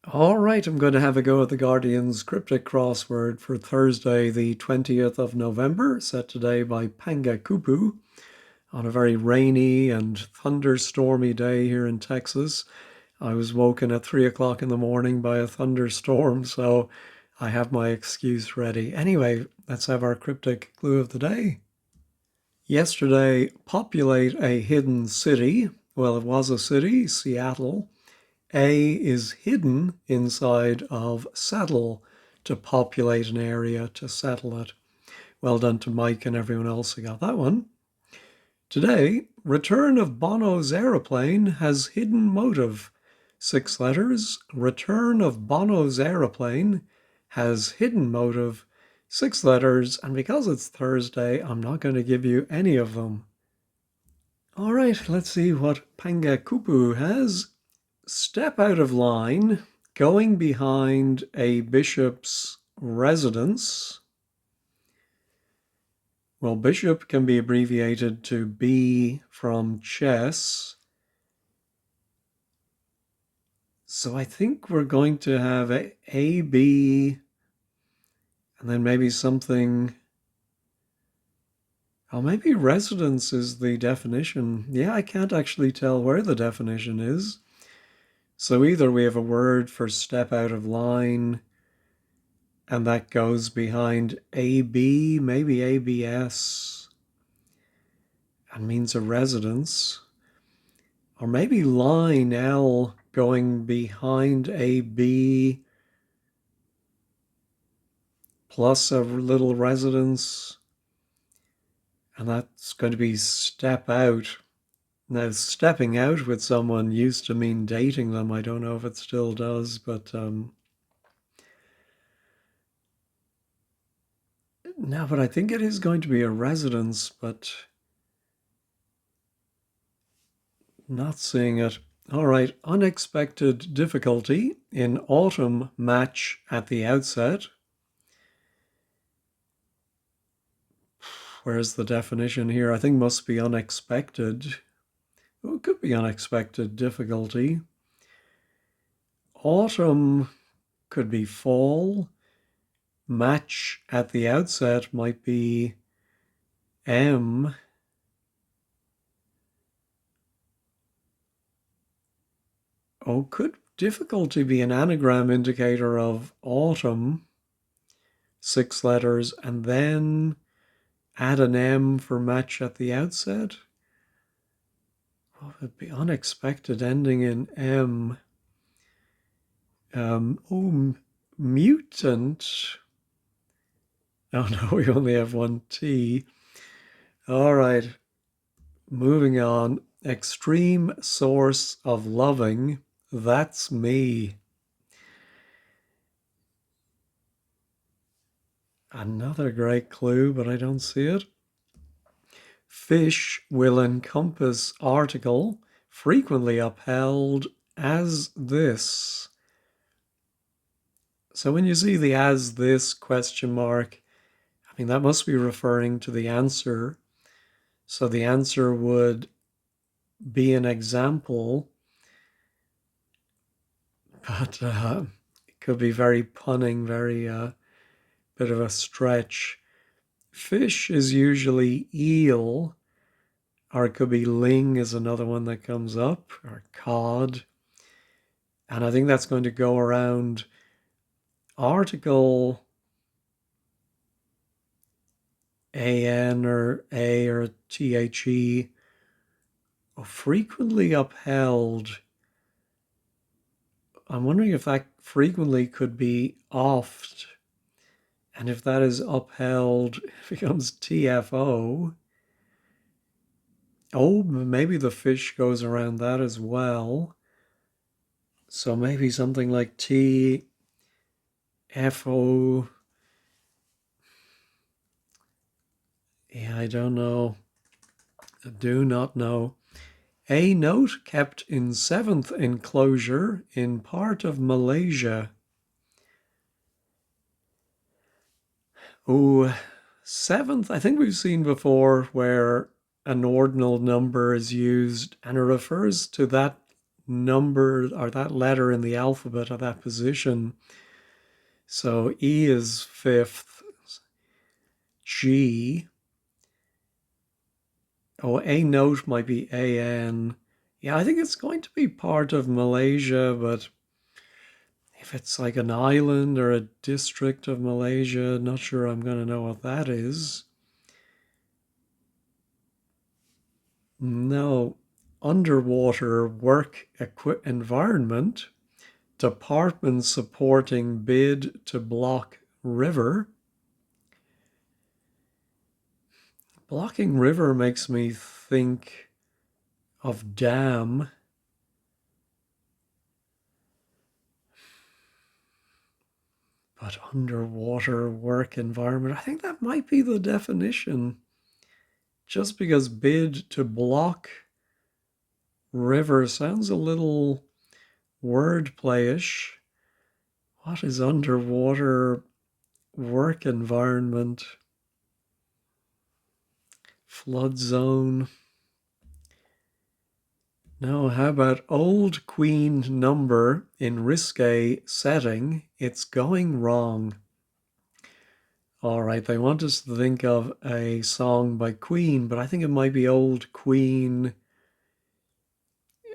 All right, I'm going to have a go at the Guardian's Cryptic Crossword for Thursday, the 20th of November, set today by Panga Kupu on a very rainy and thunderstormy day here in Texas. I was woken at 3 o'clock in the morning by a thunderstorm, so I have my excuse ready. Anyway, let's have our cryptic clue of the day. Yesterday, populate a hidden city. Well, it was a city, Seattle. A is hidden inside of settle, to populate an area, to settle it. Well done to Mike and everyone else who got that one. Today, return of Bono's aeroplane has hidden motive. 6 letters. Return of Bono's aeroplane has hidden motive. 6 letters. And because it's Thursday, I'm not going to give you any of them. All right, let's see what Panga Kupu has. Step out of line, going behind a bishop's residence. Well, bishop can be abbreviated to B from chess. So I think we're going to have A, B, and then maybe something. Oh, maybe residence is the definition. Yeah, I can't actually tell where the definition is. So either we have a word for step out of line, and that goes behind AB, maybe ABS, and means a residence. Or maybe line L going behind AB plus a little residence, and that's going to be step out. Now, stepping out with someone used to mean dating them. I don't know if it still does, but no, but I think it is going to be a residence, but not seeing it. All right, unexpected difficulty in autumn match at the outset. Where's the definition here? I think must be unexpected. Oh, it could be unexpected difficulty. Autumn could be fall. Match at the outset might be M. Oh, could difficulty be an anagram indicator of autumn? 6 letters, and then add an M for match at the outset? What would be unexpected ending in M? Mutant. Oh no, we only have one T. All right, moving on. Extreme source of loving. That's me. Another great clue, but I don't see it. Fish will encompass article frequently upheld as this. So when you see the as this question mark, I mean, that must be referring to the answer. So the answer would be an example, but it could be very punning, very bit of a stretch. Fish is usually eel, or it could be ling is another one that comes up, or cod. And I think that's going to go around article an or a or the, frequently upheld. I'm wondering if that frequently could be oft, and if that is upheld, it becomes TFO. Oh, maybe the fish goes around that as well. So maybe something like TFO. Yeah, I don't know. I do not know. A note kept in 7th enclosure in part of Malaysia. Oh, 7th, I think we've seen before where an ordinal number is used and it refers to that number or that letter in the alphabet at that position. So E is fifth, G. Oh, a note might be AN. Yeah, I think it's going to be part of Malaysia, but if it's like an island or a district of Malaysia, not sure I'm going to know what that is. No, underwater work environment, department supporting bid to block river. Blocking river makes me think of dam. But underwater work environment, I think that might be the definition. Just because bid to block river sounds a little wordplayish. What is underwater work environment? Flood zone. No, how about old queen number in risque setting? It's going wrong. All right, they want us to think of a song by Queen, but I think it might be Old Queen.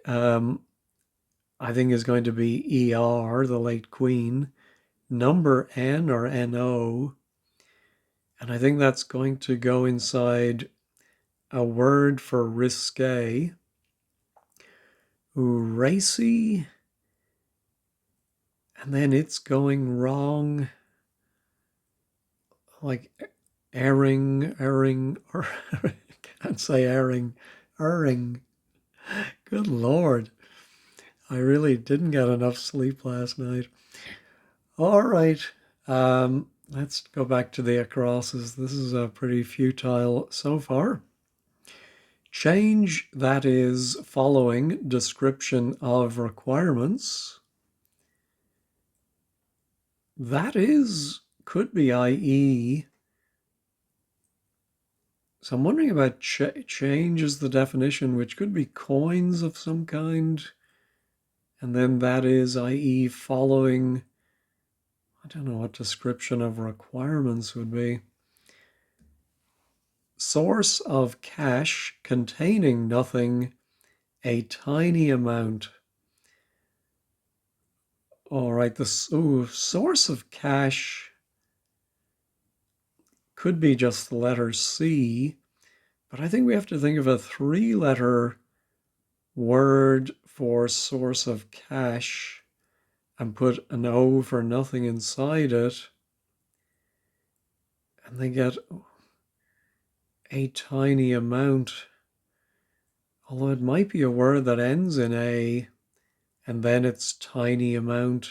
I think is going to be ER, the late Queen. Number N or NO. And I think that's going to go inside a word for risque. Ooh, racy. And then it's going wrong. Like erring, or can't say erring. Good Lord. I really didn't get enough sleep last night. All right. Let's go back to the acrosses. This is a pretty futile so far. Change, that is following description of requirements. That is, could be IE. So I'm wondering about change as the definition, which could be coins of some kind. And then that is, i.e., following, I don't know what description of requirements would be. Source of cash containing nothing, a tiny amount. All right, the source of cash could be just the letter C, but I think we have to think of a three-letter word for source of cash and put an O for nothing inside it. And they get a tiny amount. Although it might be a word that ends in A and then it's tiny amount.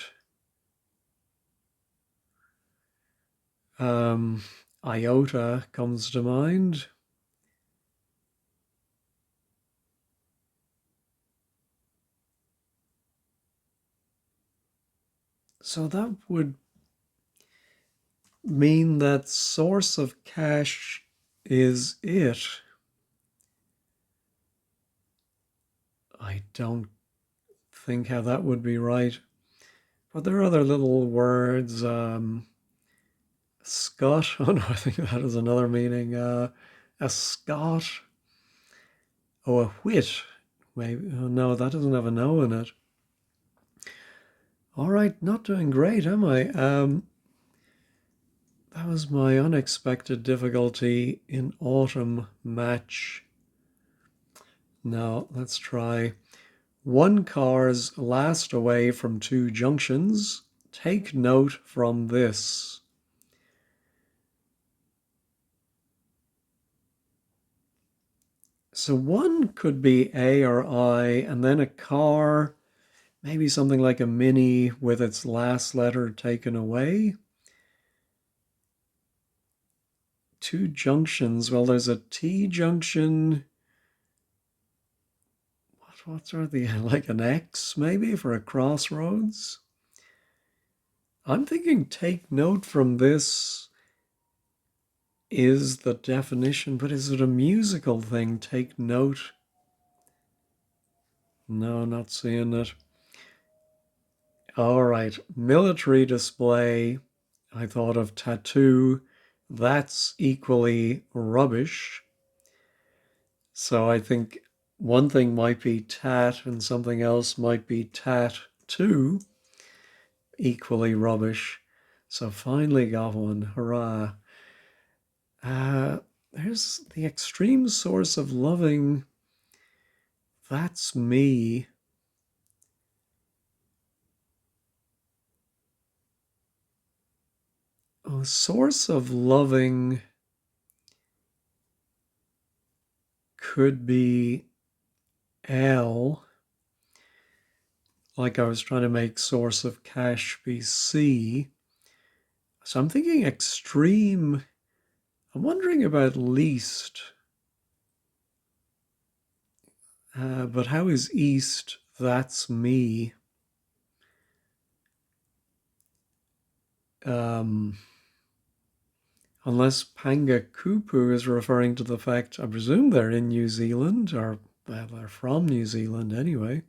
Iota comes to mind. So that would mean that source of cash is it. I don't think how that would be right. But there are other little words. Scot. Oh no, I think that is another meaning. A Scot. Oh, a whit. Maybe. Oh no, that doesn't have a no in it. All right, not doing great, am I? That was my unexpected difficulty in autumn match. Now, let's try. One car's last away from two junctions. Take note from this. So one could be A or I, and then a car, maybe something like a Mini with its last letter taken away. Two junctions. Well, there's a T junction. What's the like an X maybe for a crossroads? I'm thinking take note from this is the definition, but is it a musical thing? Take note. No, not seeing it. All right, military display. I thought of tattoo. That's equally rubbish. So I think one thing might be tat and something else might be tat too. Equally rubbish. So finally got one. Hurrah. Uh, there's the extreme source of loving. That's me. A source of loving could be L. Like I was trying to make source of cash be C. So I'm thinking extreme. I'm wondering about least. But how is east? That's me. Um, unless Pangakupu is referring to the fact, I presume they're in New Zealand, or they're from New Zealand anyway.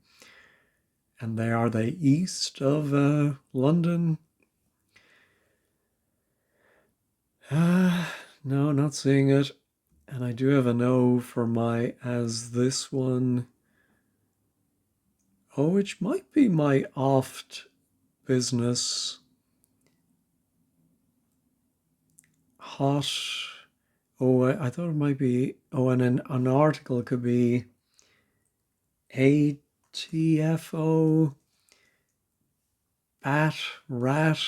And they east of London? No, not seeing it. And I do have a no for my as this one. Oh, which might be my oft business. Hot. Oh, I thought it might be. Oh, and an article could be ATFO, bat, rat.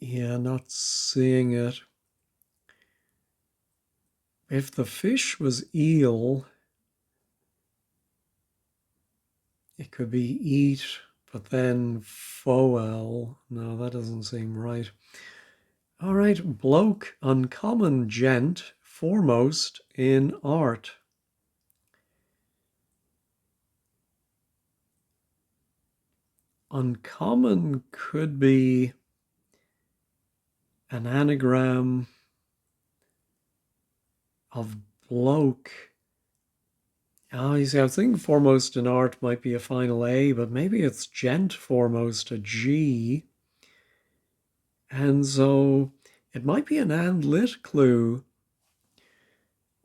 Yeah, not seeing it. If the fish was eel, it could be eat, but then foel. No, that doesn't seem right. All right, bloke, uncommon gent, foremost in art. Uncommon could be an anagram of bloke. Oh, you see, I was thinking foremost in art might be a final A, but maybe it's gent foremost, a G. And so it might be an and lit clue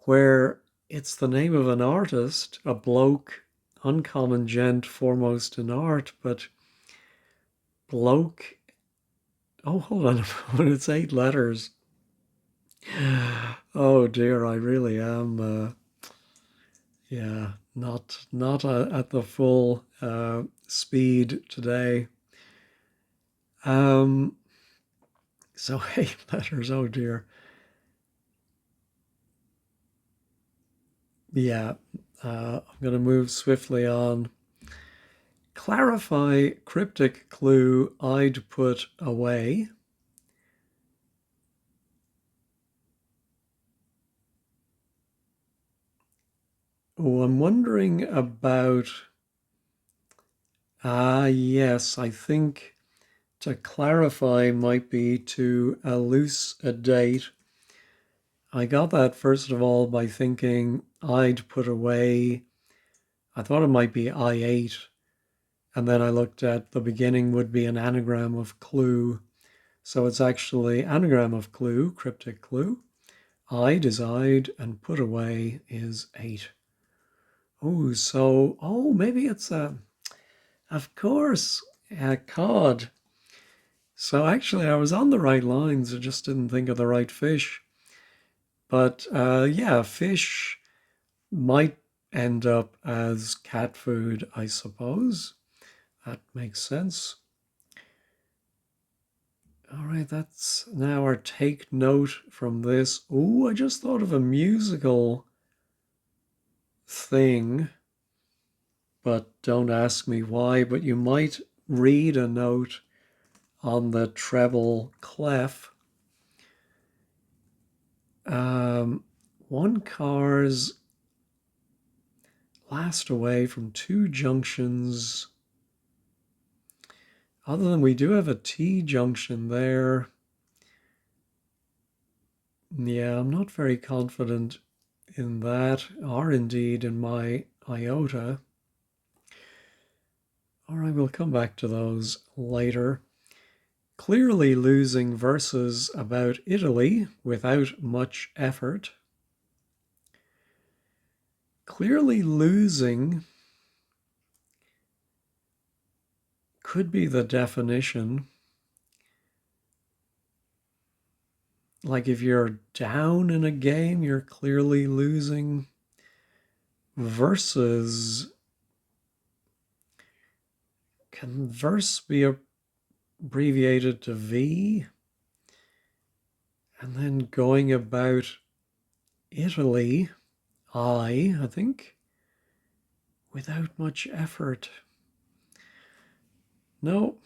where it's the name of an artist, a bloke, uncommon gent foremost in art, but bloke. Oh, hold on a moment, it's 8 letters. Oh dear, I really am. Yeah, not at the full speed today. Um, so 8 letters. Oh dear. Yeah, I'm going to move swiftly on. Clarify cryptic clue I'd put away. Oh, I'm wondering about. Yes, I think to clarify might be to elucidate. I got that first of all by thinking I'd put away. I thought it might be I ate. And then I looked at the beginning would be an anagram of clue. So it's actually anagram of clue, cryptic clue. I'd is I'd and put away is ate. Maybe it's of course, a cod. So actually, I was on the right lines. I just didn't think of the right fish. But yeah, fish might end up as cat food, I suppose. That makes sense. All right, that's now our take note from this. Oh, I just thought of a musical thing, but don't ask me why. But you might read a note on the treble clef. One car's last away from two junctions. Other than we do have a T junction there. Yeah, I'm not very confident in that, or indeed in my iota. All right, we'll come back to those later. Clearly losing verses about Italy without much effort. Clearly losing could be the definition. Like if you're down in a game, you're clearly losing. Verses, can verse be abbreviated to V? And then going about Italy, I think, without much effort. No.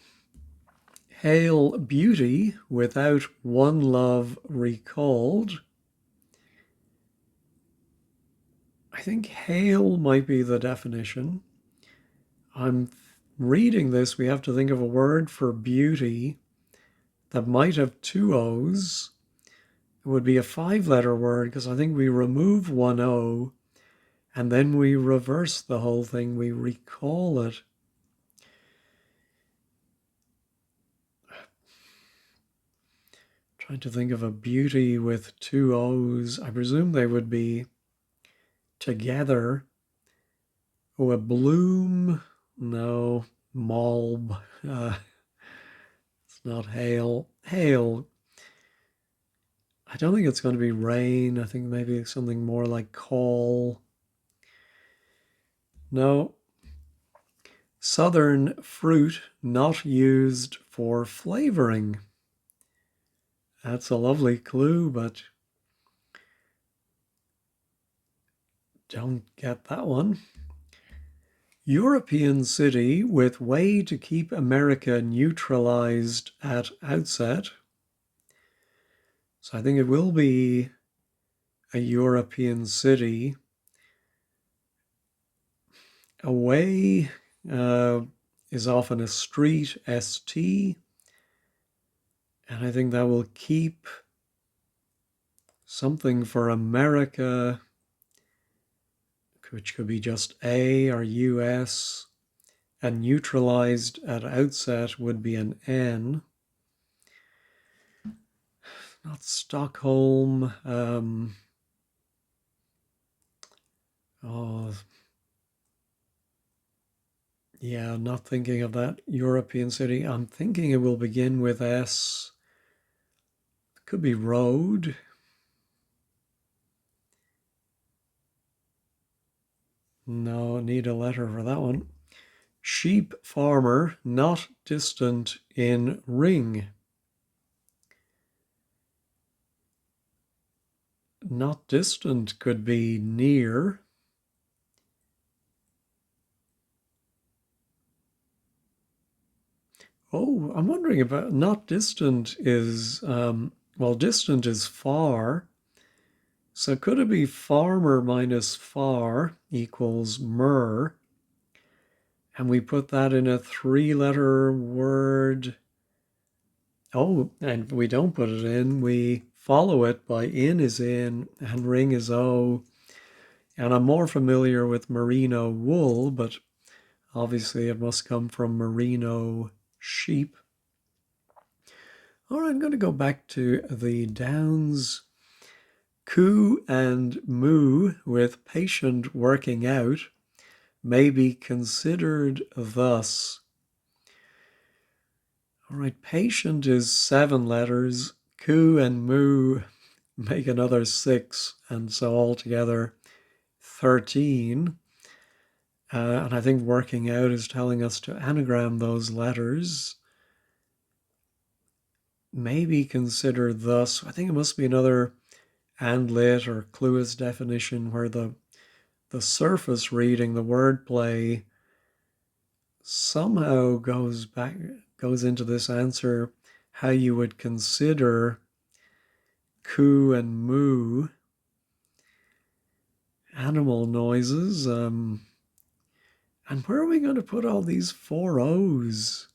Hail beauty without one love recalled. I think hail might be the definition. I'm reading this, we have to think of a word for beauty that might have two O's. It would be a 5-letter word because I think we remove one O and then we reverse the whole thing. We recall it. Trying to think of a beauty with two O's. I presume they would be together. Oh, a bloom? No. Malb. It's not hail. Hail. I don't think it's going to be rain. I think maybe something more like call. No. Southern fruit not used for flavoring. That's a lovely clue, but don't get that one. European city with way to keep America neutralized at outset. So I think it will be a European city. A way is often a street, ST, and I think that will keep something for America, which could be just A or US, and neutralized at outset would be an N. Not Stockholm. Oh, yeah, not thinking of that European city. I'm thinking it will begin with S. Could be road. No, need a letter for that one. Sheep farmer, not distant in ring. Not distant could be near. Oh, I'm wondering about not distant is, well, distant is far. So could it be farmer minus far equals mer? And we put that in a 3-letter word. Oh, and we don't put it in. We follow it by in is in and ring is O. And I'm more familiar with merino wool, but obviously it must come from merino sheep. All right, I'm going to go back to the Downs. Coo and moo with patient working out may be considered thus. All right, patient is 7 letters. Coo and moo make another 6, and so altogether 13. And I think working out is telling us to anagram those letters. Maybe consider thus. I think it must be another and lit or clueless definition where the surface reading, the wordplay, somehow goes into this answer how you would consider coo and moo. Animal noises. And where are we going to put all these 4 O's?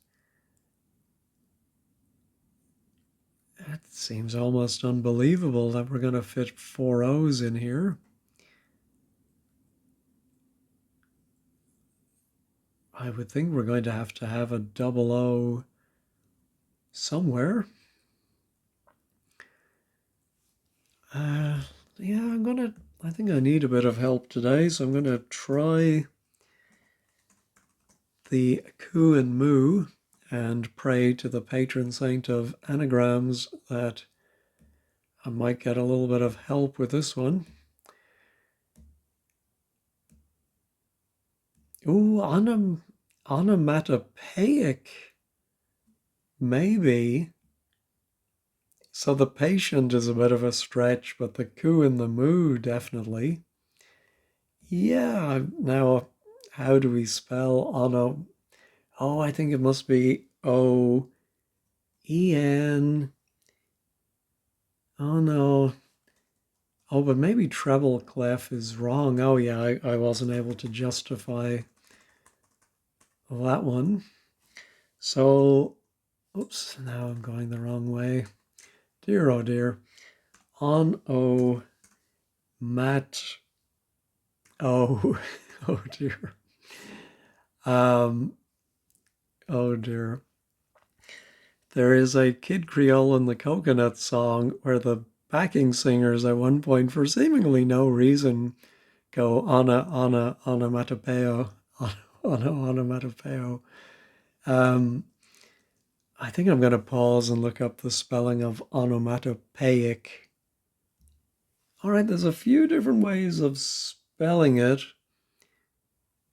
That seems almost unbelievable that we're going to fit four O's in here. I would think we're going to have a double O somewhere. Yeah, I think I need a bit of help today, so I'm going to try the Ku and Mu and pray to the patron saint of anagrams that I might get a little bit of help with this one. Ooh, onomatopoeic, maybe. So the patient is a bit of a stretch, but the Ku and the Mu definitely. Yeah, now how do we spell ono? Oh, I think it must be O-E-N. Oh no. Oh, but maybe treble clef is wrong. Oh yeah, I wasn't able to justify that one. So, oops, now I'm going the wrong way. Dear, oh dear. On O mat. Oh, oh dear. Um, oh dear. There is a Kid Creole in the Coconut song where the backing singers at one point, for seemingly no reason, go onomatopeo, onomatopeo. I think I'm going to pause and look up the spelling of onomatopoeic. All right, there's a few different ways of spelling it,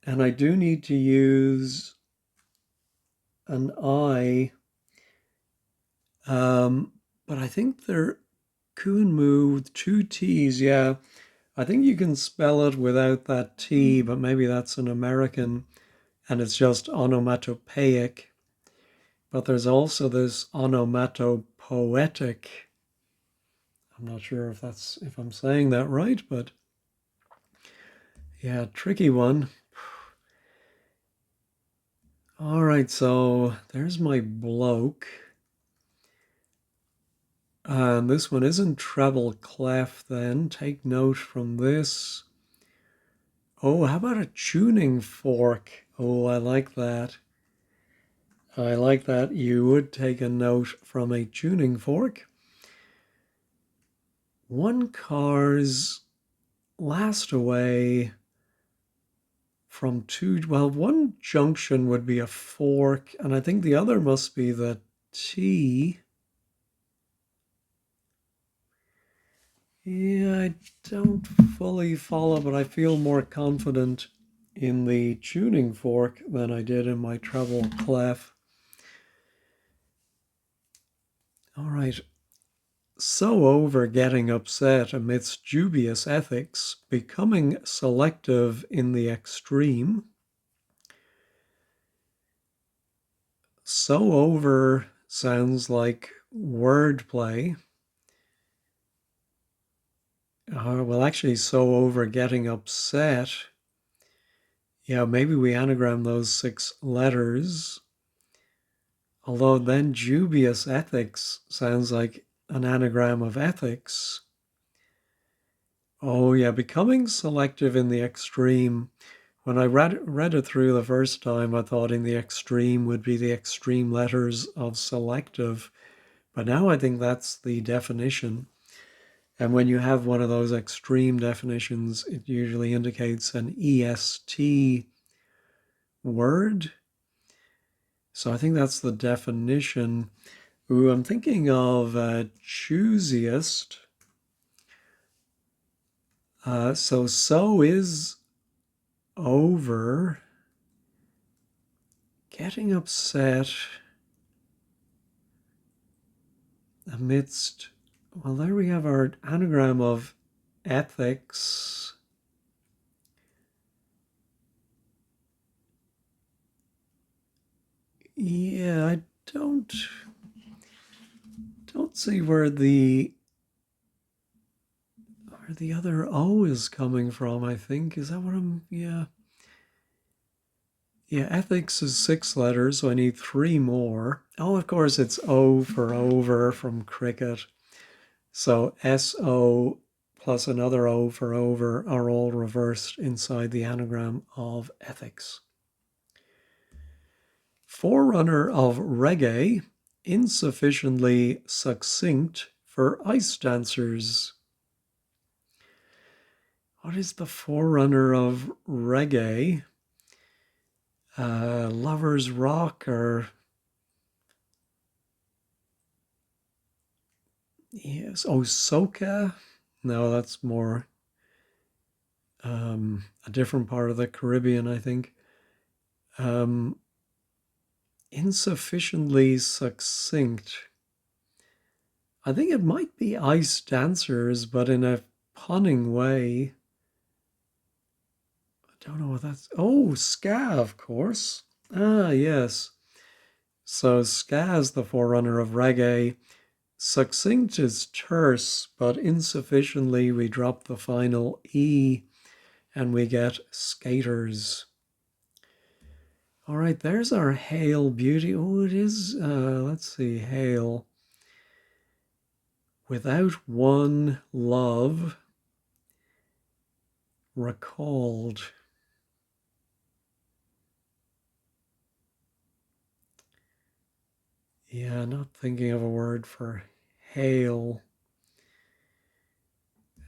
and I do need to use an I, but I think they're Kunmu with two T's. Yeah, I think you can spell it without that T, but maybe that's an American, and it's just onomatopoeic. But there's also this onomatopoetic. I'm not sure if I'm saying that right, but yeah, tricky one. All right, so there's my bloke. And this one isn't treble clef then. Take note from this. Oh, how about a tuning fork? Oh, I like that. I like that. You would take a note from a tuning fork. One car's last away from two. Well, one junction would be a fork, and I think the other must be the T. Yeah, I don't fully follow, but I feel more confident in the tuning fork than I did in my treble clef. All right. So over getting upset amidst dubious ethics, becoming selective in the extreme. So over sounds like wordplay. Well, actually, so over getting upset. Yeah, maybe we anagram those 6 letters. Although then dubious ethics sounds like an anagram of ethics. Oh yeah, becoming selective in the extreme. When I read it through the first time, I thought in the extreme would be the extreme letters of selective. But now I think that's the definition. And when you have one of those extreme definitions, it usually indicates an EST word. So I think that's the definition. Ooh, I'm thinking of choosiest. So is over. Getting upset amidst, well, there we have our anagram of ethics. Yeah, I don't see where the other O is coming from, I think. Is that what I'm, yeah. Yeah, ethics is 6 letters, so I need 3 more. Oh, of course, it's O for over from cricket. So SO plus another O for over are all reversed inside the anagram of ethics. Forerunner of reggae, insufficiently succinct for ice dancers. What is the forerunner of reggae? Lovers Rock or yes, oh soca? No, that's more a different part of the Caribbean, I think. Um, insufficiently succinct. I think it might be ice dancers, but in a punning way. I don't know what that's. Oh, ska, of course. Ah, yes. So ska is the forerunner of reggae. Succinct is terse, but insufficiently we drop the final E and we get skaters. All right, there's our Hail Beauty. Oh, it is, let's see, Hail. Without one love recalled. Yeah, not thinking of a word for hail.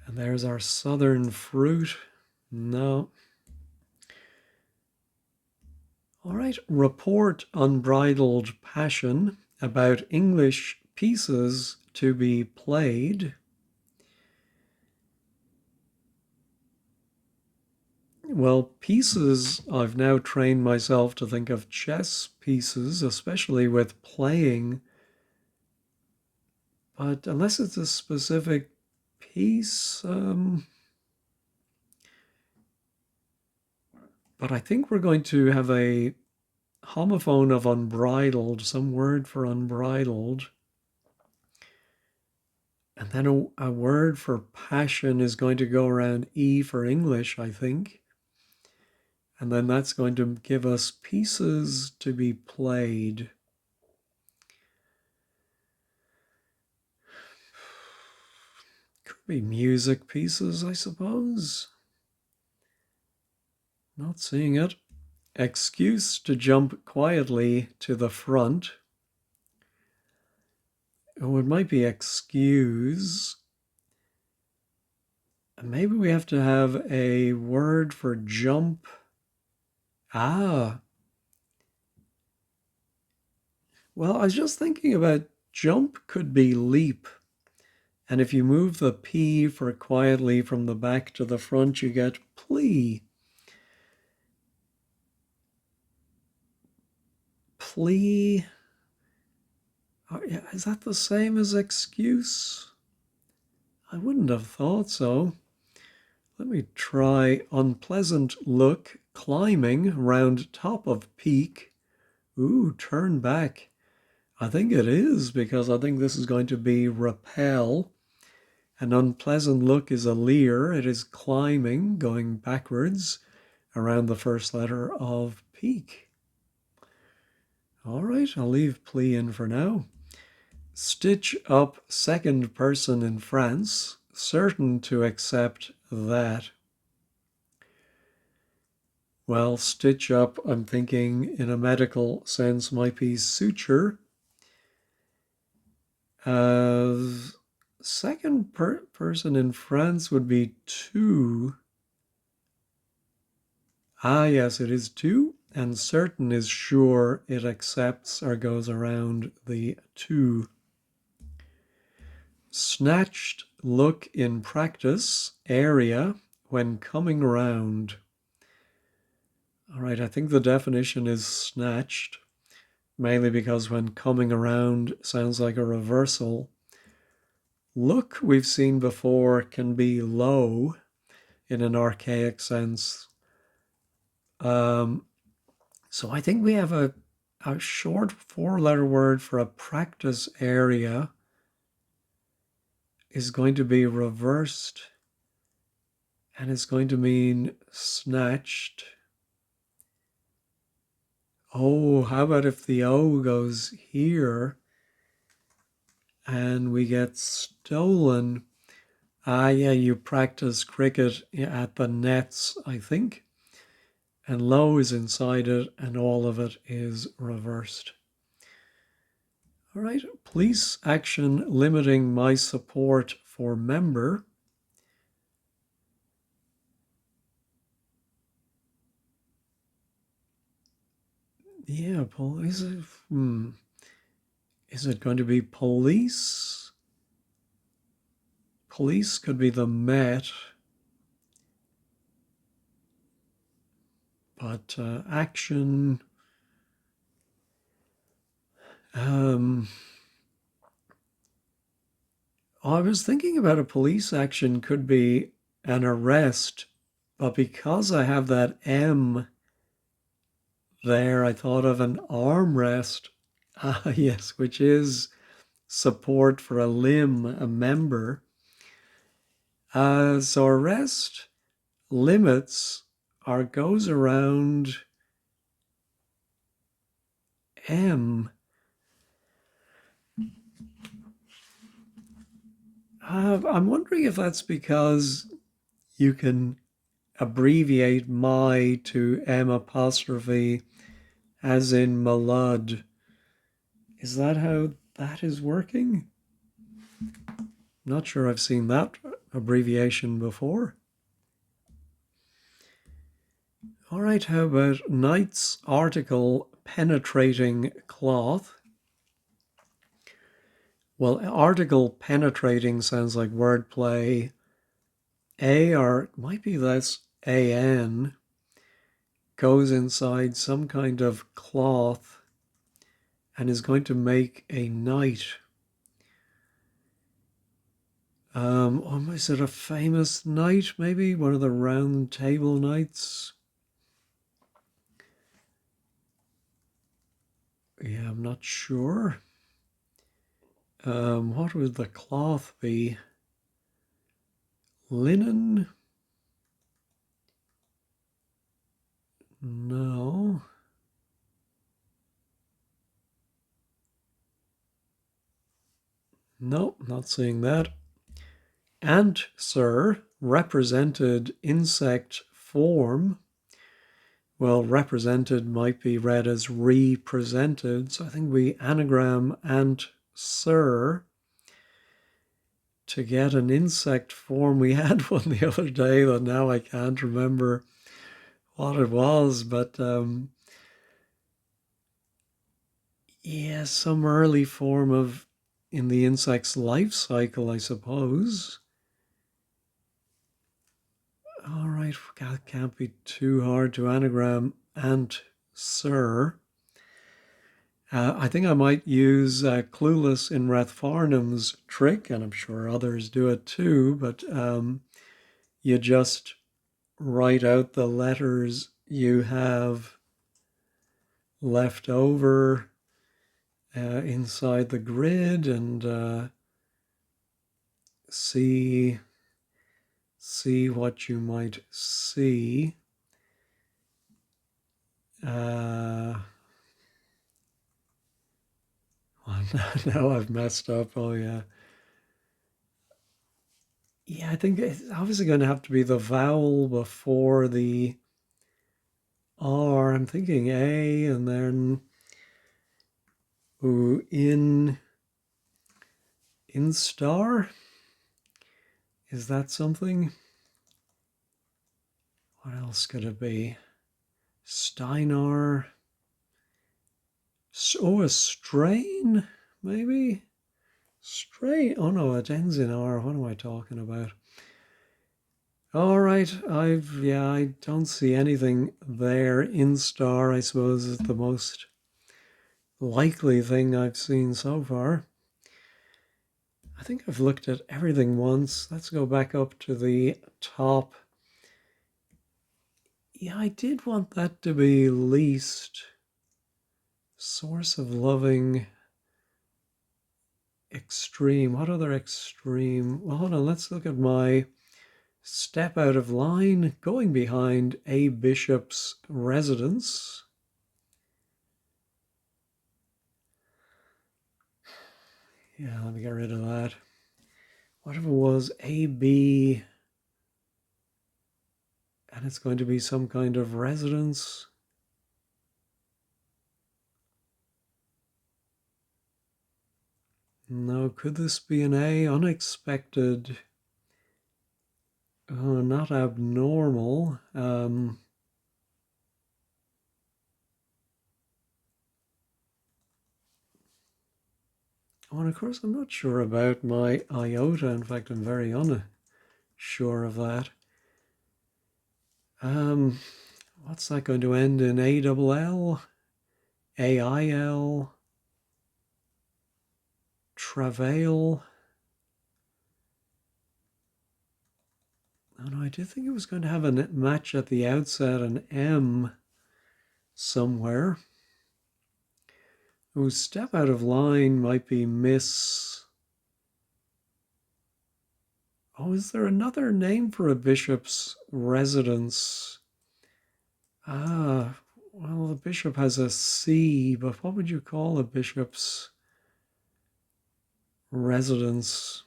And there's our southern fruit. No. All right, report unbridled passion about English pieces to be played. Well, pieces, I've now trained myself to think of chess pieces, especially with playing. But unless it's a specific piece, but I think we're going to have a homophone of unbridled, some word for unbridled. And then a word for passion is going to go around E for English, I think. And then that's going to give us pieces to be played. Could be music pieces, I suppose. Not seeing it. Excuse to jump quietly to the front. Oh, it might be excuse. Maybe we have to have a word for jump. Ah, well, I was just thinking about jump could be leap. And if you move the P for quietly from the back to the front, you get plea. Plea. Is that the same as excuse? I wouldn't have thought so. Let me try unpleasant look climbing round top of peak. Ooh, turn back. I think it is because I think this is going to be repel. An unpleasant look is a leer. It is climbing, going backwards around the first letter of peak. All right, I'll leave plea in for now. Stitch up second person in France, certain to accept that. Well, stitch up, I'm thinking in a medical sense, might be suture. Second person in France would be two. Ah, yes, it is two. And certain is sure it accepts or goes around the two. Snatched look in practice, area, when coming round. All right, I think the definition is snatched, mainly because when coming around sounds like a reversal. Look, we've seen before, can be low in an archaic sense. So I think we have a short 4-letter word for a practice area is going to be reversed and it's going to mean snatched. Oh, how about if the O goes here and we get stolen? Ah, yeah, you practice cricket at the nets, I think. And low is inside it, and all of it is reversed. All right, police action limiting my support for member. Yeah, police. Is it going to be police? Police could be the Met, but action. Um, I was thinking about a police action could be an arrest, but because I have that M there, I thought of an armrest. Ah, yes, which is support for a limb, a member. So arrest limits are goes around M. I'm wondering if that's because you can abbreviate my to M apostrophe as in Malud. Is that how that is working? Not sure I've seen that abbreviation before. All right, how about Knight's article penetrating cloth? Well, article penetrating sounds like wordplay. A, or it might be less AN, goes inside some kind of cloth and is going to make a knight. Is it a famous knight, maybe? One of the round table knights? Yeah, I'm not sure. What would the cloth be? Linen? No. Nope, not seeing that. Answer represented insect form. Well, represented might be read as represented. So I think we anagram answer to get an insect form. We had one the other day that now I can't remember what it was, but yeah, some early form of in the insect's life cycle, I suppose. All right, can't be too hard to anagram answer. I think I might use Clueless in Rathfarnham's trick, and I'm sure others do it too, but you just write out the letters you have left over inside the grid and see what you might see. Well, now I've messed up. Oh yeah. Yeah, I think it's obviously going to have to be the vowel before the R. I'm thinking A and then ooh, in star. Is that something? What else could it be? Steinar. Oh, a strain, maybe? Strain. Oh no, it ends in R. What am I talking about? All right, I don't see anything there. In star, I suppose, is the most likely thing I've seen so far. I think I've looked at everything once. Let's go back up to the top. Yeah, I did want that to be least. Source of loving. Extreme. What other extreme? Well, hold on. Let's look at my step out of line, going behind a bishop's residence. Yeah, let me get rid of that. What if it was AB and it's going to be some kind of residence? No, could this be an A? Unexpected. Oh, not abnormal. Oh, and of course, I'm not sure about my iota. In fact, I'm very unsure of that. What's that going to end in? ALL? AIL? Travail? Oh no, I did think it was going to have a match at the outset, an M somewhere. Oh, step out of line might be miss. Oh, is there another name for a bishop's residence? Ah, well, the bishop has a C, but what would you call a bishop's residence?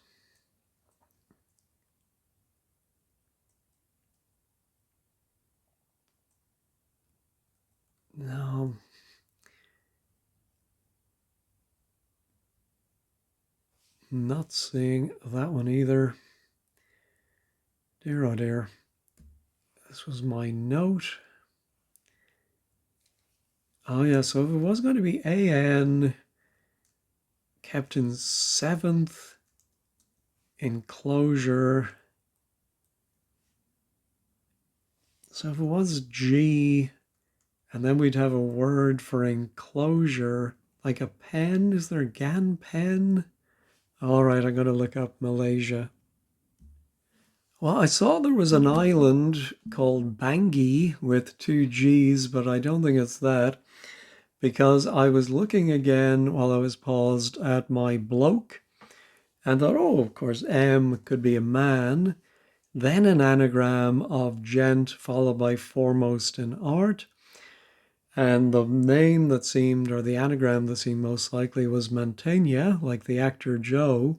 No, not seeing that one either. Dear oh dear. This was my note. Oh yeah, so if it was going to be AN kept in 7th enclosure. So if it was G, and then we'd have a word for enclosure, like a pen. Is there a GAN pen? All right, I'm going to look up Malaysia. Well, I saw there was an island called Bangui with 2 G's, but I don't think it's that because I was looking again while I was paused at my bloke and thought, oh, of course, M could be a man, then an anagram of gent followed by foremost in art. And the name that seemed, or the anagram that seemed most likely was Mantegna, like the actor Joe.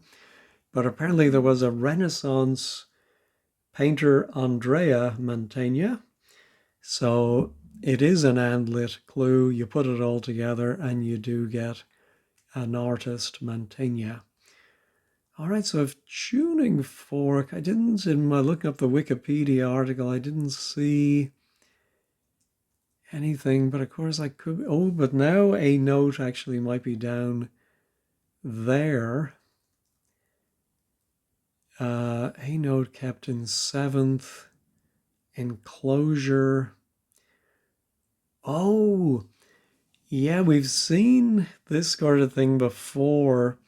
But apparently there was a Renaissance painter, Andrea Mantegna. So it is an andlit clue. You put it all together and you do get an artist, Mantegna. All right, so if tuning fork, I didn't, in my looking up the Wikipedia article, I didn't see anything, but of course I could, oh, but now a note actually might be down there. A note kept in 7th enclosure. Oh, yeah, we've seen this sort of thing before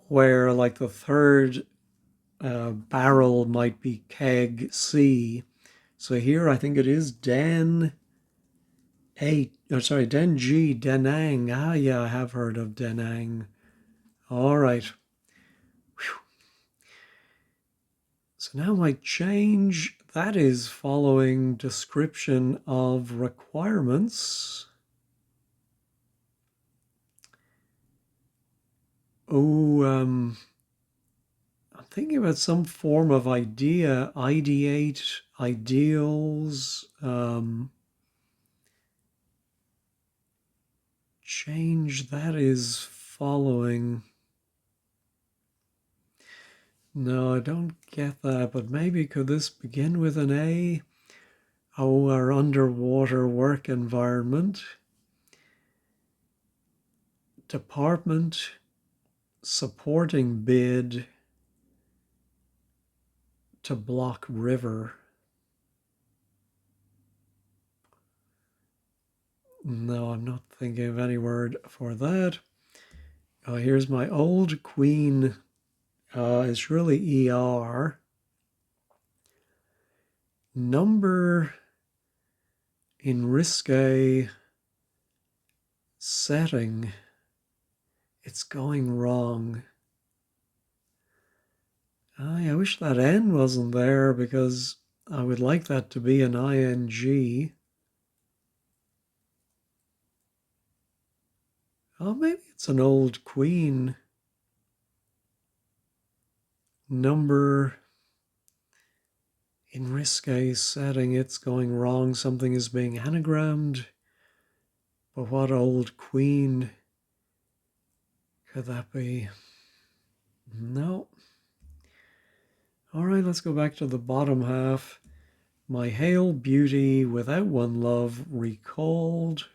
where like the third barrel might be keg C. So here I think it is Den A, oh, sorry, Den G, Denang. Ah, yeah, I have heard of Denang. All right. Whew. So now my change, that is following description of requirements. Oh, I'm thinking about some form of idea, ideate, ideals, change that is following. No, I don't get that, but maybe could this begin with an A? Oh, our underwater work environment. Department supporting bid to block river. No, I'm not thinking of any word for that. Here's my old queen. It's really ER. Number in risque setting. It's going wrong. I wish that N wasn't there because I would like that to be an ING. Oh, maybe it's an old queen. number in risque setting, it's going wrong. Something is being anagrammed. But what old queen could that be? No. All right, let's go back to the bottom half. My hale beauty without one love recalled.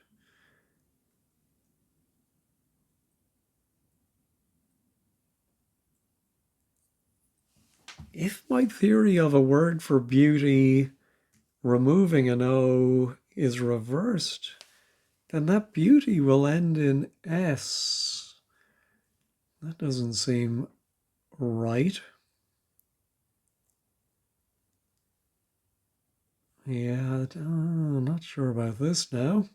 If my theory of a word for beauty removing an O is reversed, then that beauty will end in S. That doesn't seem right. Yeah, I'm not sure about this now.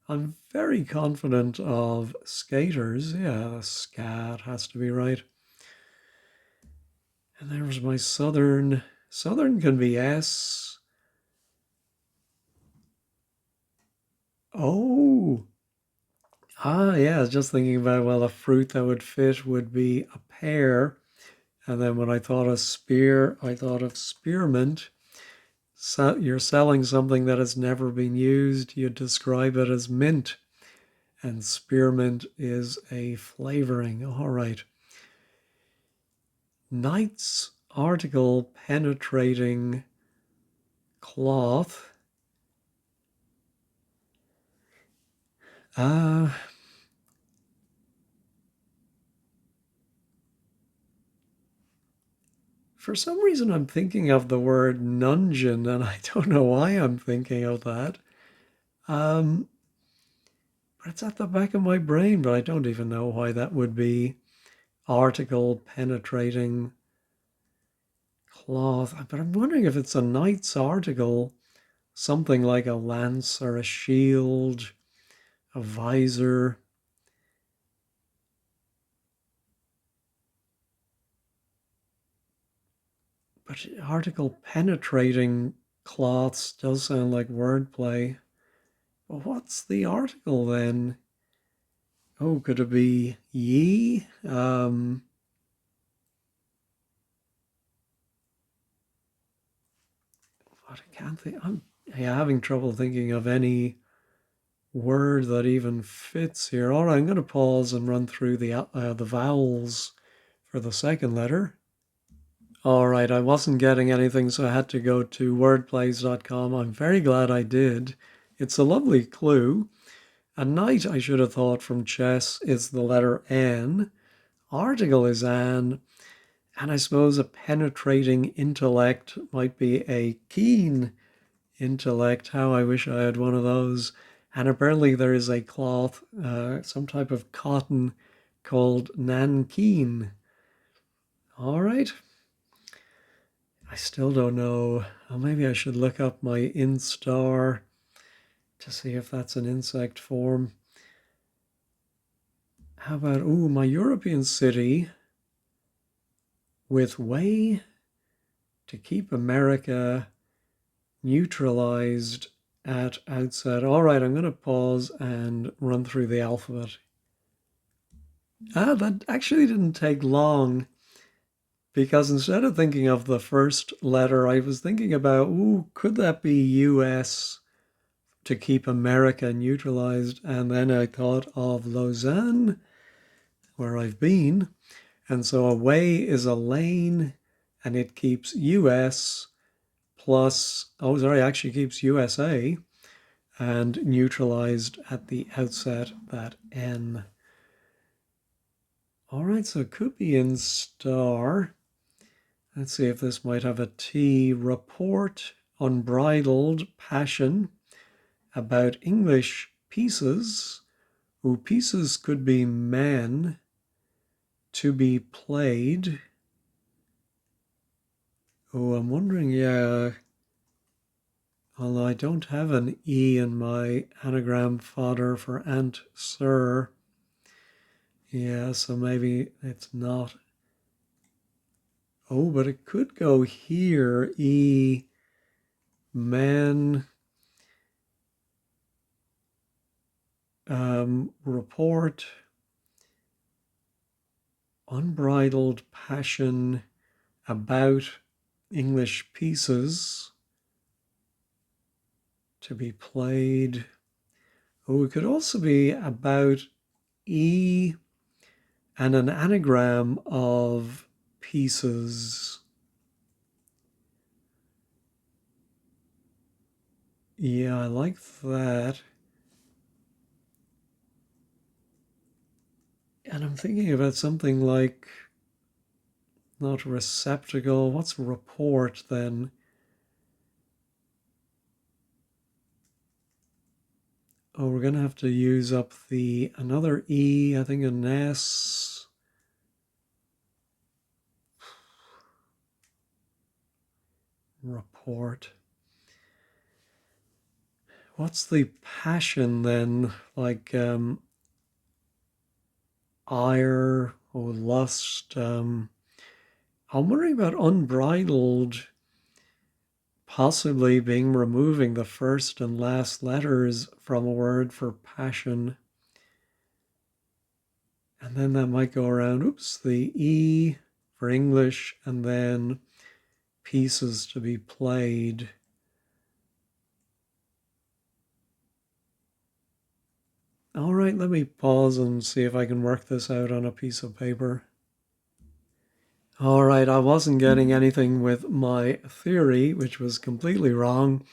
I'm very confident of skaters. Yeah, scat has to be right. And there's my southern. Southern can be S. Oh. Yeah, I was just thinking about, well, a fruit that would fit would be a pear. And then when I thought of spear, I thought of spearmint. So you're selling something that has never been used. You describe it as mint. And spearmint is a flavoring. All right. Knight's article penetrating cloth. Uh, for some reason, I'm thinking of the word nungeon, and I don't know why I'm thinking of that. But it's at the back of my brain, but I don't even know why that would be. Article penetrating cloth. But I'm wondering if it's a knight's article, something like a lance or a shield, a visor. But article penetrating cloths does sound like wordplay. Well, what's the article then? Oh, could it be ye? What I can't think. I'm having trouble thinking of any word that even fits here. All right, I'm going to pause and run through the vowels for the second letter. All right, I wasn't getting anything, so I had to go to wordplays.com. I'm very glad I did. It's a lovely clue. A knight, I should have thought from chess, is the letter N. Article is an. And I suppose a penetrating intellect might be a keen intellect. How I wish I had one of those. And apparently there is a cloth, some type of cotton called nankeen. All right. I still don't know. Maybe I should look up my instar to see if that's an insect form. How about, my European city with way to keep America neutralized at outset. All right, I'm going to pause and run through the alphabet. That actually didn't take long because instead of thinking of the first letter, I was thinking about, could that be US to keep America neutralized? And then I thought of Lausanne, where I've been. And so a way is a lane and it keeps US plus, actually keeps USA and neutralized at the outset that N. All right, so it could be in star. Let's see if this might have a T. Report unbridled passion about English pieces. Pieces could be men to be played. I'm wondering, yeah, although I don't have an E in my anagram fodder for Aunt Sir. Yeah, so maybe it's not. But it could go here. E, man, report, unbridled passion about English pieces to be played. Oh, it could also be about E and an anagram of pieces. Yeah, I like that. And I'm thinking about something like, not receptacle, what's report then? Oh, we're going to have to use up another E, I think an S. Report. What's the passion then? Like ire or lust? I'm wondering about unbridled possibly being removing the first and last letters from a word for passion. And then that might go around, oops, the E for English, and then pieces to be played. All right, let me pause and see if I can work this out on a piece of paper. All right, I wasn't getting anything with my theory, which was completely wrong.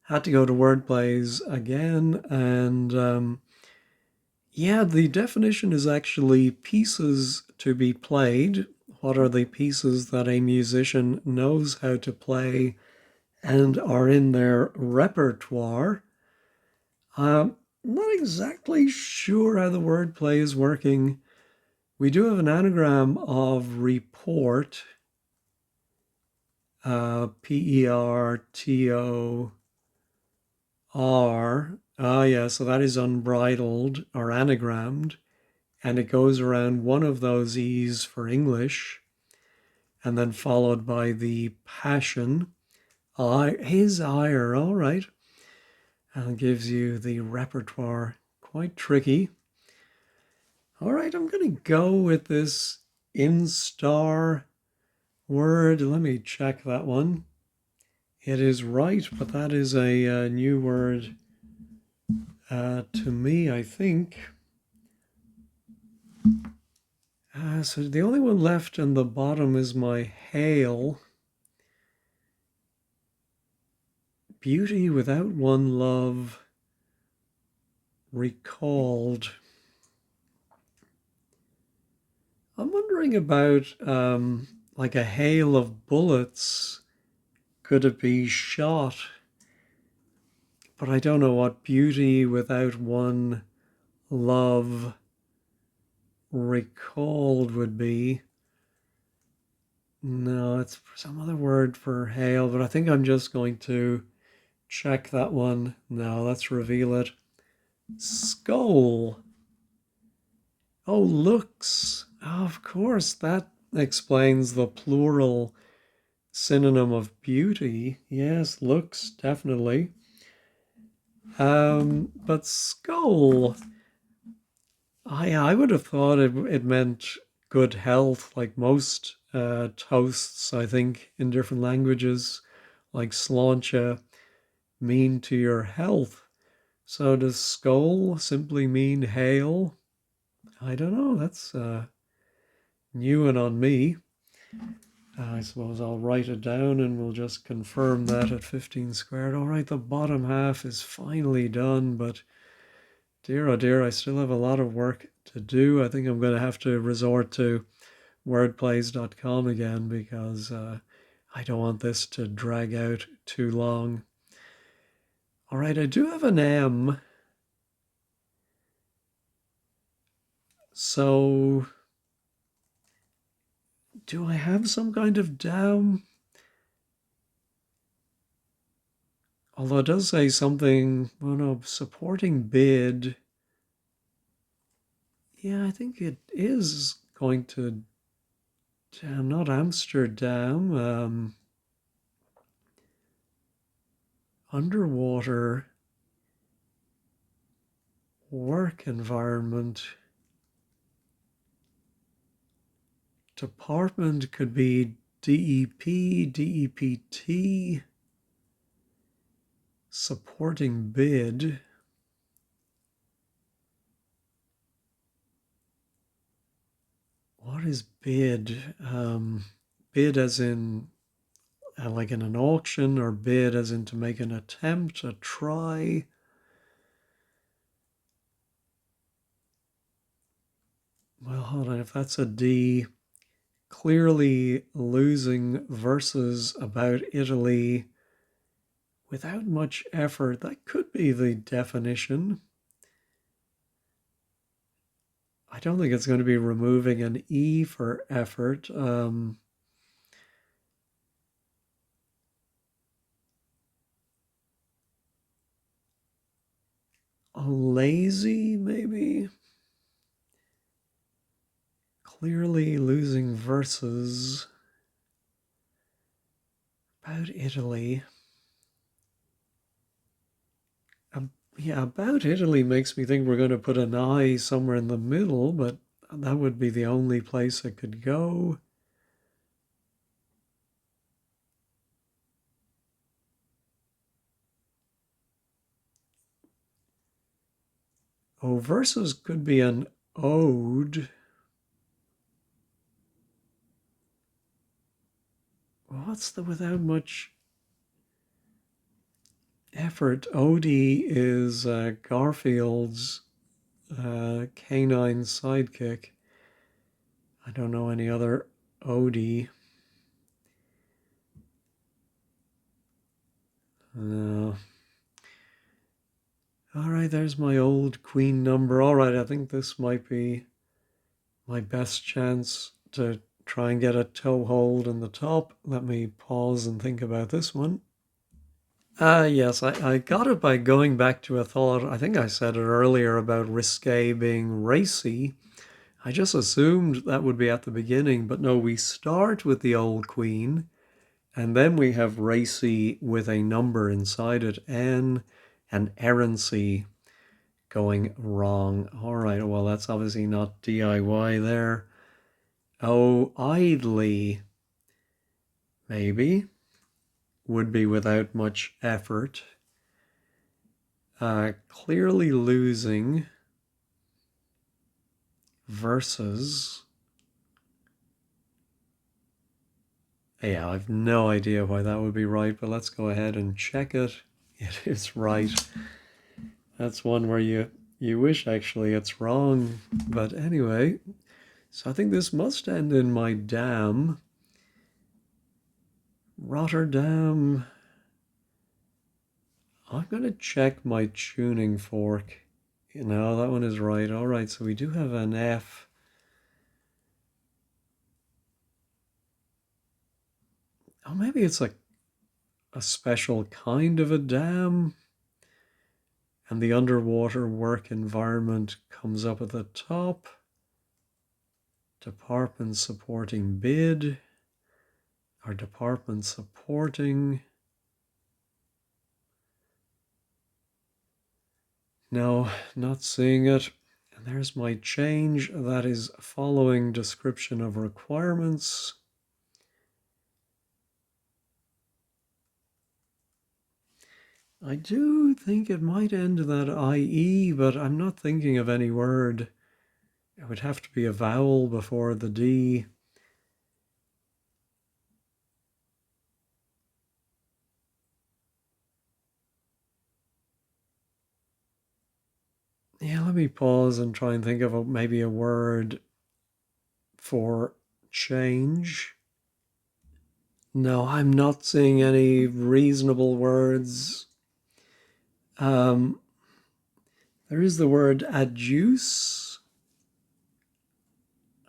Had to go to Wordplays again, and yeah, the definition is actually pieces to be played. What are the pieces that a musician knows how to play and are in their repertoire? Not exactly sure how the wordplay is working. We do have an anagram of report, Pertor. Yeah, so that is unbridled or anagrammed, and it goes around one of those E's for English, and then followed by the passion, his ire, all right, and gives you the repertoire. Quite tricky. All right, I'm going to go with this instar word. Let me check that one. It is right, but that is a new word to me, I think. So the only one left in the bottom is my hail. Beauty without one love recalled. I'm wondering about like a hail of bullets. Could it be shot? But I don't know what beauty without one love recalled would be. No, it's some other word for hail, but I think I'm just going to check that one. No, let's reveal it. Skull. Oh, looks. Oh, of course, that explains the plural synonym of beauty. Yes, looks, definitely. But skull. I would have thought it meant good health, like most toasts, I think, in different languages, like sláinte, mean to your health. So does skull simply mean hail? I don't know. That's new and on me. I suppose I'll write it down and we'll just confirm that at 15 squared. All right, the bottom half is finally done, but dear oh dear, I still have a lot of work to do. I think I'm going to have to resort to wordplays.com again because I don't want this to drag out too long. All right, I do have an M. So do I have some kind of dam? Although it does say something, well, no, supporting bid. Yeah, I think it is going to dam, not Amsterdam. Underwater work environment. Department could be DEP, DEPT, supporting bid. What is bid? Bid as in like in an auction, or bid as in to make an attempt, a try. Well, hold on. If that's a D, clearly losing versus about Italy without much effort. That could be the definition. I don't think it's going to be removing an E for effort. Lazy, maybe? Clearly losing versus about Italy. Yeah, about Italy makes me think we're going to put an I somewhere in the middle, but that would be the only place it could go. Oh, versus could be an ode. What's the without much effort? Odie is Garfield's canine sidekick. I don't know any other Odie. No. All right, there's my old queen number. All right, I think this might be my best chance to try and get a toe hold in the top. Let me pause and think about this one. Yes, I got it by going back to a thought. I think I said it earlier about risque being racy. I just assumed that would be at the beginning, but no, we start with the old queen, and then we have racy with a number inside it, N, and errancy going wrong. All right, well, that's obviously not DIY there. Oh, idly, maybe, would be without much effort. Clearly losing versus. Yeah, I've no idea why that would be right, but let's go ahead and check it. It is right. That's one where you wish actually it's wrong. But anyway, so I think this must end in my dam. Rotterdam. I'm going to check my tuning fork. No, that one is right. All right, so we do have an F. Oh, maybe it's like a special kind of a dam. And the underwater work environment comes up at the top. Department supporting bid. Our department supporting. No, not seeing it. And there's my change. That is following description of requirements. I do think it might end that IE, but I'm not thinking of any word. It would have to be a vowel before the D. Yeah, let me pause and try and think of maybe a word for change. No, I'm not seeing any reasonable words. There is the word adduce,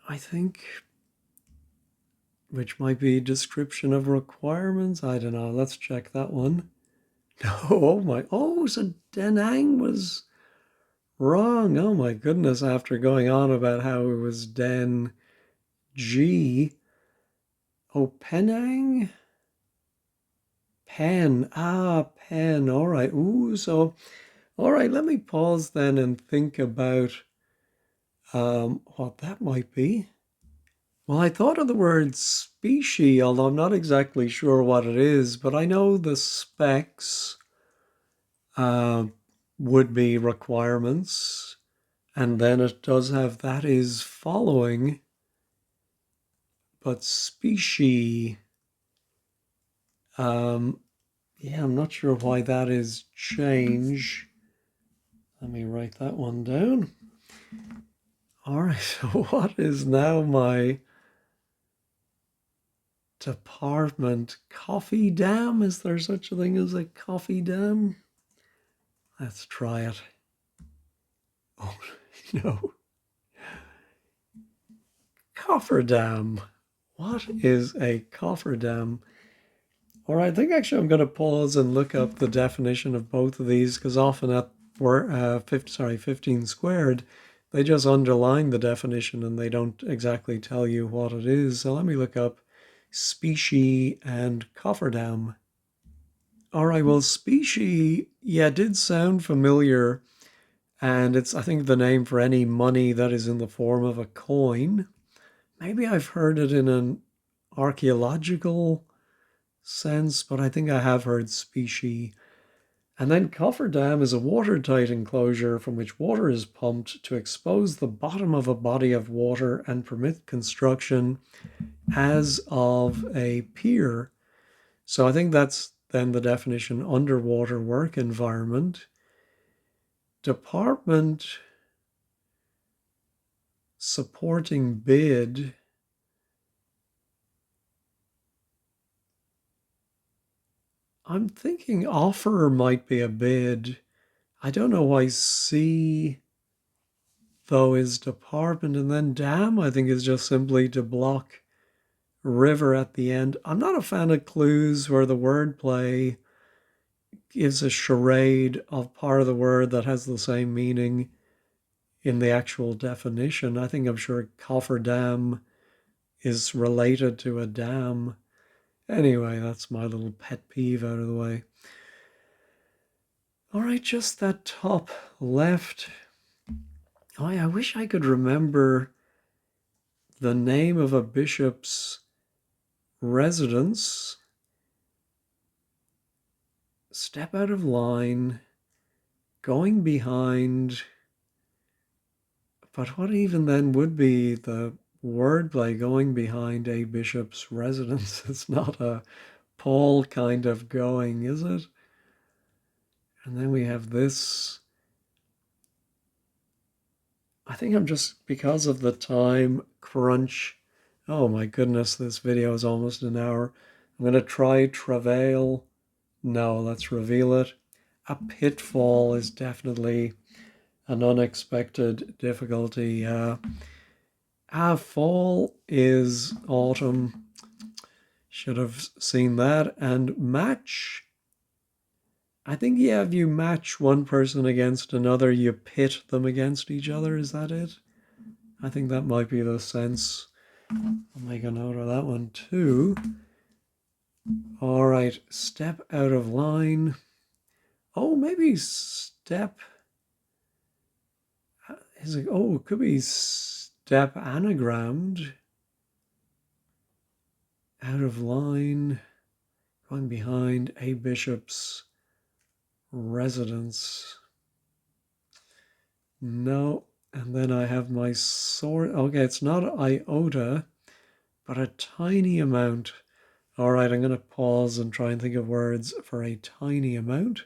I think, which might be description of requirements. I don't know. Let's check that one. No, oh my, oh, so Denang was wrong. Oh my goodness, after going on about how it was Den G. Oh, Penang? Pen. Ah, pen. All right. Ooh, so, all right, let me pause then and think about what that might be. Well, I thought of the word species, although I'm not exactly sure what it is, but I know the specs uh, would be requirements, and then it does have that is following, but species, um, yeah, I'm not sure why that is change. Let me write that one down. All right, so what is now my department? Coffee dam? Is there such a thing as a coffee dam? Let's try it. Oh, no. Cofferdam. What is a cofferdam? All right, I think actually I'm going to pause and look up the definition of both of these because often at 15 squared, they just underline the definition and they don't exactly tell you what it is. So let me look up specie and cofferdam. All right, well, specie, yeah, did sound familiar. And it's, I think, the name for any money that is in the form of a coin. Maybe I've heard it in an archaeological sense, but I think I have heard specie. And then cofferdam is a watertight enclosure from which water is pumped to expose the bottom of a body of water and permit construction as of a pier. So I think that's then the definition: underwater work environment. Department supporting bid. I'm thinking offer might be a bid. I don't know why C though is department, and then dam I think is just simply to block river at the end. I'm not a fan of clues where the wordplay gives a charade of part of the word that has the same meaning in the actual definition. I'm sure cofferdam is related to a dam. Anyway, that's my little pet peeve out of the way. All right, just that top left. Oh, I wish I could remember the name of a bishop's residence. Step out of line, going behind. But what even then would be the wordplay going behind a bishop's residence? It's not a Paul kind of going, is it? And then we have this. I think I'm just, because of the time crunch. Oh my goodness, this video is almost an hour. I'm going to try travail. No, let's reveal it. A pitfall is definitely an unexpected difficulty. Fall is autumn. Should have seen that. And match. I think, yeah, if you match one person against another, you pit them against each other. Is that it? I think that might be the sense. I'll make a note of that one too. All right, step out of line. Oh, maybe step. Is it? Oh, it could be step anagrammed. Out of line. Going behind a bishop's residence. No. And then I have my sword. Okay, it's not iota, but a tiny amount. All right, I'm going to pause and try and think of words for a tiny amount.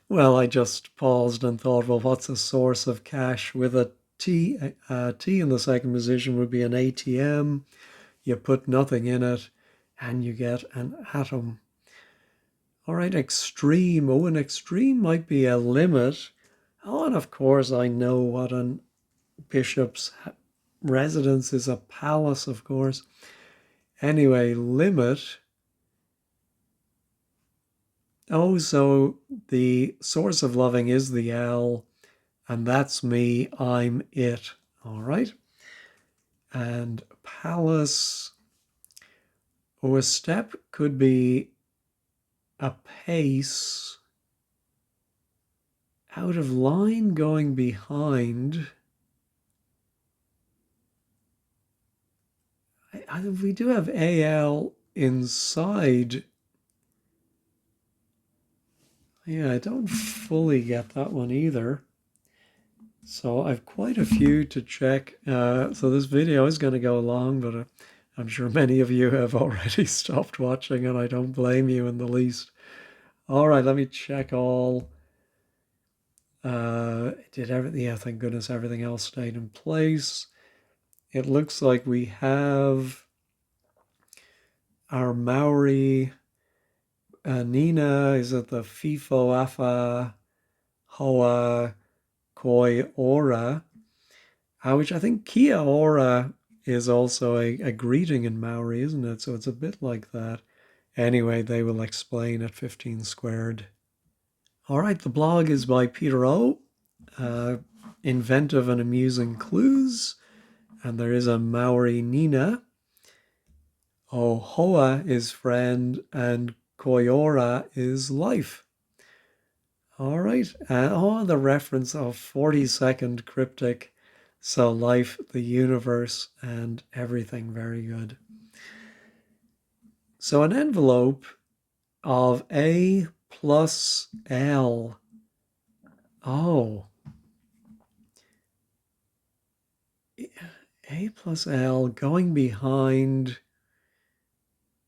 Well, I just paused and thought, well, what's a source of cash with a T? T in the second position would be an ATM. You put nothing in it and you get an atom. All right, extreme. Oh, an extreme might be a limit. Oh, and of course I know what an bishop's residence is, a palace, of course. Anyway, limit. Oh, so the source of loving is the L, and that's me, I'm it. All right. And palace. Oh, a step could be a pace. Out of line, going behind. We do have AL inside. Yeah, I don't fully get that one either. So I've quite a few to check. So this video is going to go long, but I'm sure many of you have already stopped watching, and I don't blame you in the least. All right, let me check all. Did everything? Yeah, thank goodness everything else stayed in place. It looks like we have our Maori. Nina is at the FIFO Afa Hoa Koi Ora, which I think Kia ora is also a greeting in Maori, isn't it? So it's a bit like that. Anyway, they will explain at 15 squared. All right, the blog is by Peter O. Inventive and amusing clues. And there is a Maori Nina. Oh, Hoa is friend and Koiora is life. All right. The reference of 40-second cryptic. So life, the universe, and everything. Very good. So an envelope of A plus L. Oh. A plus L going behind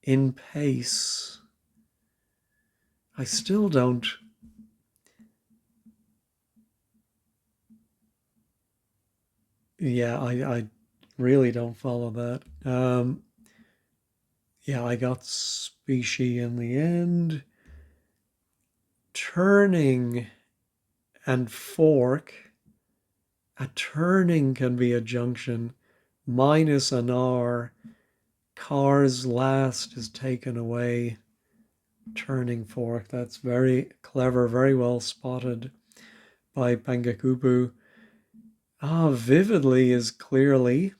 in pace. I still don't. Yeah, I really don't follow that. Yeah, I got species in the end. Turning and fork. A turning can be a junction minus an R. Car's last is taken away. Turning fork. That's very clever, very well spotted by Pangakupu. Vividly is clearly.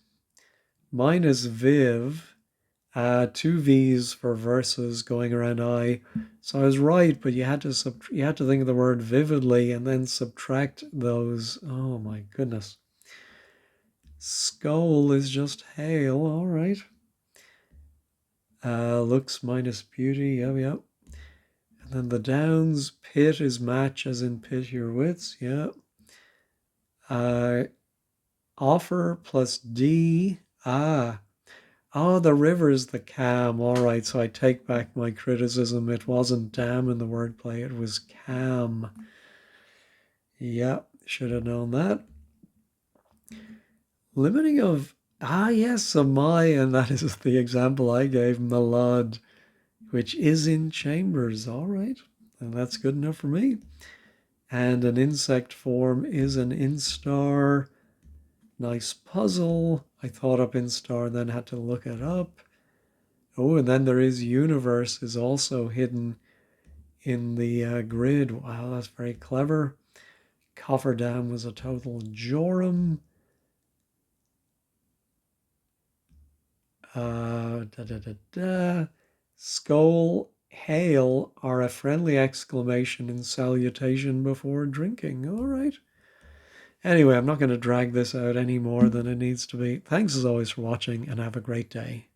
Minus Viv. Two V's for verses going around I. So I was right, but you had to think of the word vividly and then subtract those. Oh my goodness. Skull is just hail. All right. Looks minus beauty. Yep, yep. And then the downs. Pit is match as in pit your wits. Yep. Offer plus D. Oh, the river's the cam. All right, so I take back my criticism. It wasn't dam in the wordplay, it was cam. Yeah, should have known that. Limiting of, yes, a my, and that is the example I gave, melod, which is in chambers. All right, and that's good enough for me. And an insect form is an instar. Nice puzzle. I thought up instar and then had to look it up. Oh, and then there is universe is also hidden in the grid. Wow, that's very clever. Cofferdam was a total jorum. Da, da, da, da. Skull, hail are a friendly exclamation in salutation before drinking. All right. Anyway, I'm not going to drag this out any more than it needs to be. Thanks as always for watching and have a great day.